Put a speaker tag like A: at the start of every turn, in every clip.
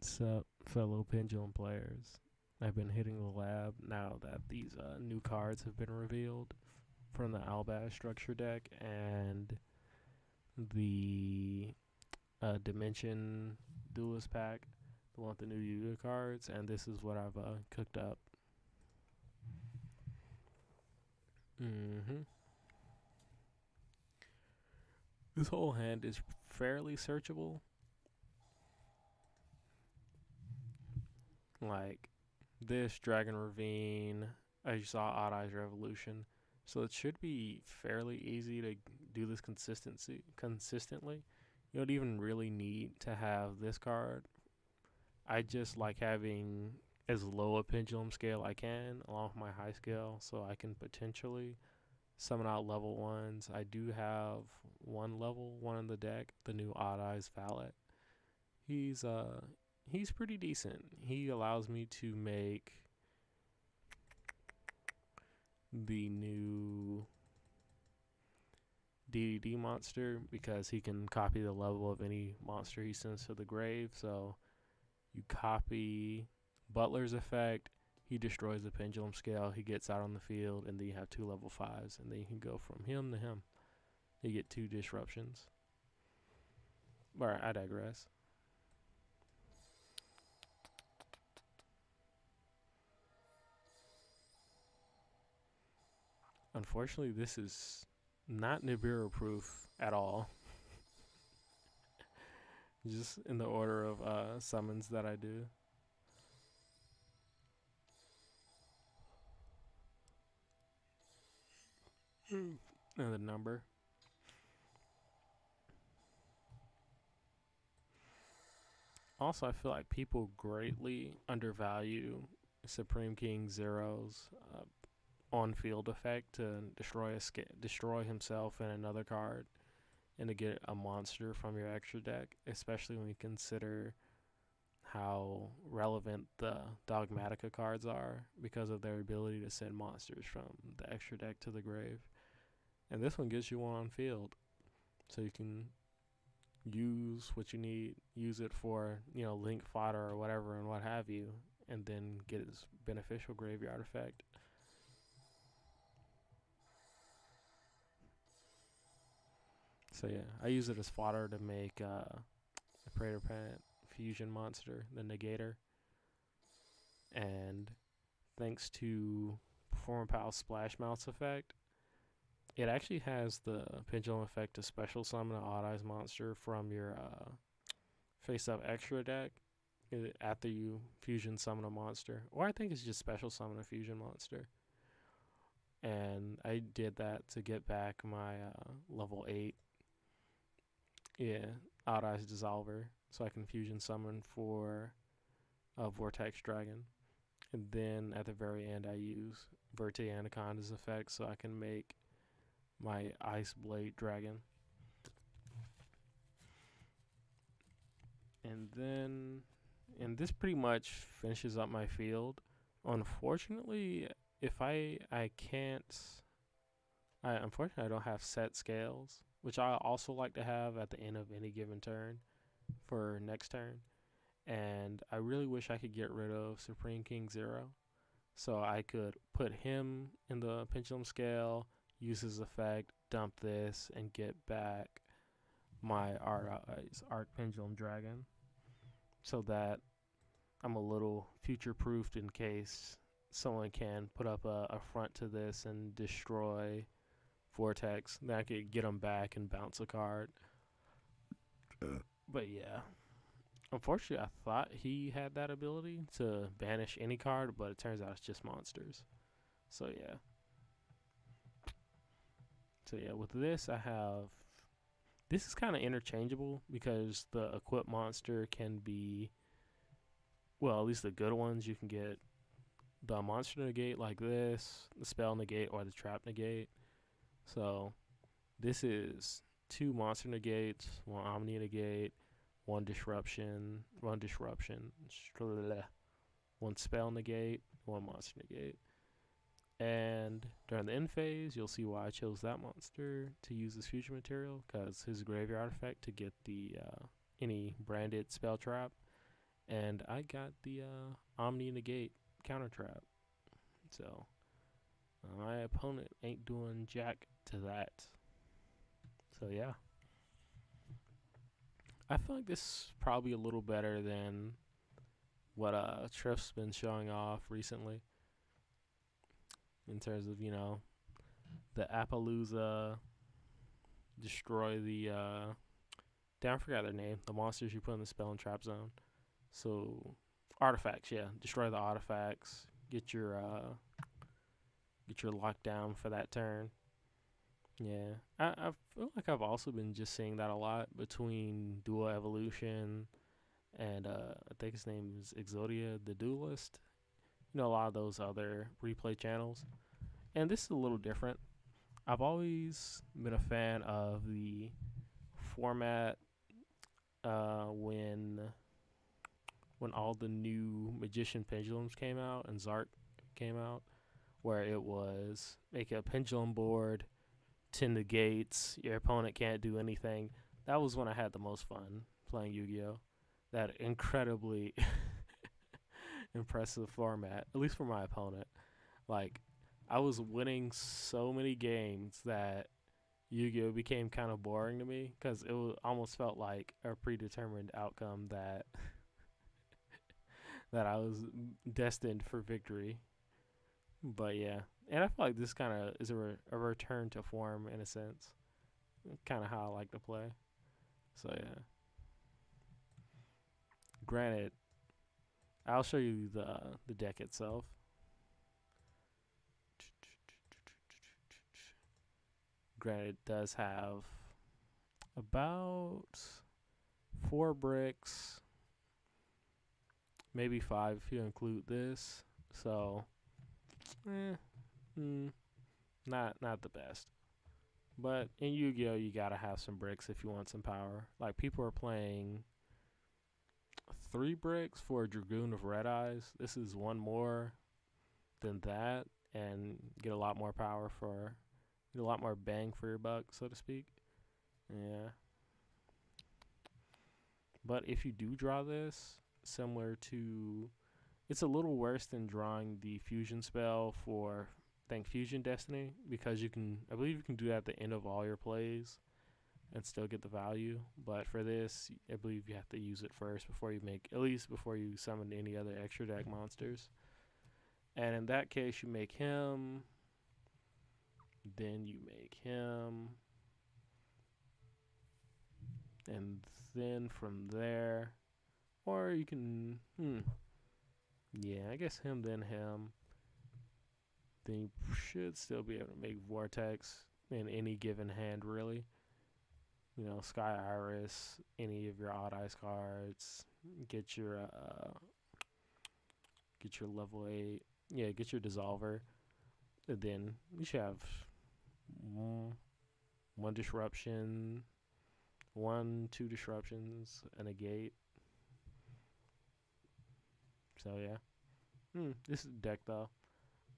A: Sup, fellow pendulum players. I've been hitting the lab now that these new cards have been revealed from the Albaz structure deck and the Dimension Duelist pack, the one with the new Yuga cards, and this is what I've cooked up. Mm-hmm. This whole hand is fairly searchable. Like this Dragon Ravine, as you saw, Odd Eyes Revolution. So it should be fairly easy to do this consistently. You don't even really need to have this card. I just like having as low a pendulum scale I can along with my high scale so I can potentially summon out level ones. I do have one level one in the deck, the new Odd Eyes Valet. He's uh he's pretty decent. He allows me to make the new DDD monster because he can copy the level of any monster he sends to the grave. So you copy Butler's effect, he destroys the pendulum scale, he gets out on the field, and then you have two level fives, and then you can go from him to him. You get two disruptions. Alright, I digress. Unfortunately, this is not Nibiru proof at all. Just in the order of summons that I do. And the number. Also, I feel like people greatly undervalue Supreme King Zero's on-field effect to destroy himself and another card, and to get a monster from your extra deck, especially when you consider how relevant the Dogmatica cards are because of their ability to send monsters from the extra deck to the grave. And this one gives you one on field, so you can use what you need, use it for, link fodder or whatever and what have you, and then get its beneficial graveyard effect. So yeah, I use it as fodder to make the Praetor Plant fusion monster, the negator. And thanks to Perform Pal Splash Mouse effect, it actually has the pendulum effect to special summon an Odd Eyes monster from your face up extra deck after you fusion summon a monster. Or I think it's just special summon a fusion monster. And I did that to get back my level 8 Odd Eyes Dissolver so I can fusion summon for a Vortex Dragon. And then at the very end, I use Verte Anaconda's effect so I can make my Ice Blade Dragon. And this pretty much finishes up my field. Unfortunately, if I can't, unfortunately I don't have set scales, which I also like to have at the end of any given turn for next turn. And I really wish I could get rid of Supreme King Zero, so I could put him in the pendulum scale, use his effect, dump this, and get back my Art Pendulum Dragon, so that I'm a little future proofed in case someone can put up a front to this and destroy Vortex. Then I could get him back and bounce a card. But yeah, unfortunately, I thought he had that ability to banish any card, but it turns out it's just monsters. So yeah. So yeah, with this I have. This is kind of interchangeable because the equip monster can be, well, at least the good ones. You can get the monster negate like this, the spell negate, or the trap negate. So this is two monster negates, one omni negate, one disruption, one spell negate, one monster negate. And during the end phase, you'll see why I chose that monster to use as fusion material, because his graveyard effect to get the any branded spell trap, and I got the Omni negate counter trap. So my opponent ain't doing jack to that. So yeah, I feel like this is probably a little better than what Triff's been showing off recently in terms of the Appaloosa destroy the damn, I forgot their name. The monsters you put in the spell and trap zone. So artifacts, yeah, destroy the artifacts. Get your lockdown for that turn. Yeah, I feel like I've also been just seeing that a lot between Dual Evolution and I think his name is Exodia the Duelist. A lot of those other replay channels. And this is a little different. I've always been a fan of the format when all the new Magician pendulums came out and Zark came out, where it was make a pendulum board, 10 negates, your opponent can't do anything. That was when I had the most fun playing Yu-Gi-Oh! That incredibly impressive format, at least for my opponent. Like, I was winning so many games that Yu-Gi-Oh became kind of boring to me because almost felt like a predetermined outcome that that I was destined for victory. But yeah, and I feel like this kind of is a return to form in a sense, kind of how I like to play. So yeah, granted, I'll show you the deck itself. Granted, it does have about 4 bricks, maybe 5 if you include this. So, not the best. But in Yu-Gi-Oh, you gotta have some bricks if you want some power. Like, people are playing 3 bricks for a Dragoon of Red Eyes. This is one more than that, and get a lot more power get a lot more bang for your buck, so to speak. Yeah. But if you do draw this, similar to, it's a little worse than drawing the fusion spell for Think Fusion Destiny, because I believe you can do that at the end of all your plays and still get the value. But for this, I believe you have to use it first before you summon any other extra deck monsters. And in that case, you make him, then you make him, and then from there, or you can, yeah, I guess him, then him. Then you should still be able to make Vortex in any given hand, really. Sky Iris, any of your Odd Eyes cards. Get your level 8. Yeah, get your Dissolver. And then you should have one disruption, 2 disruptions, and a gate. So yeah. This deck though,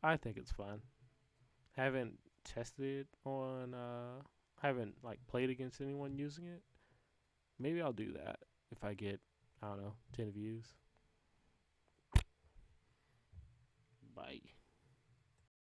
A: I think it's fun. Haven't tested it on haven't played against anyone using it. Maybe I'll do that if I get, I don't know, 10 views. Bye.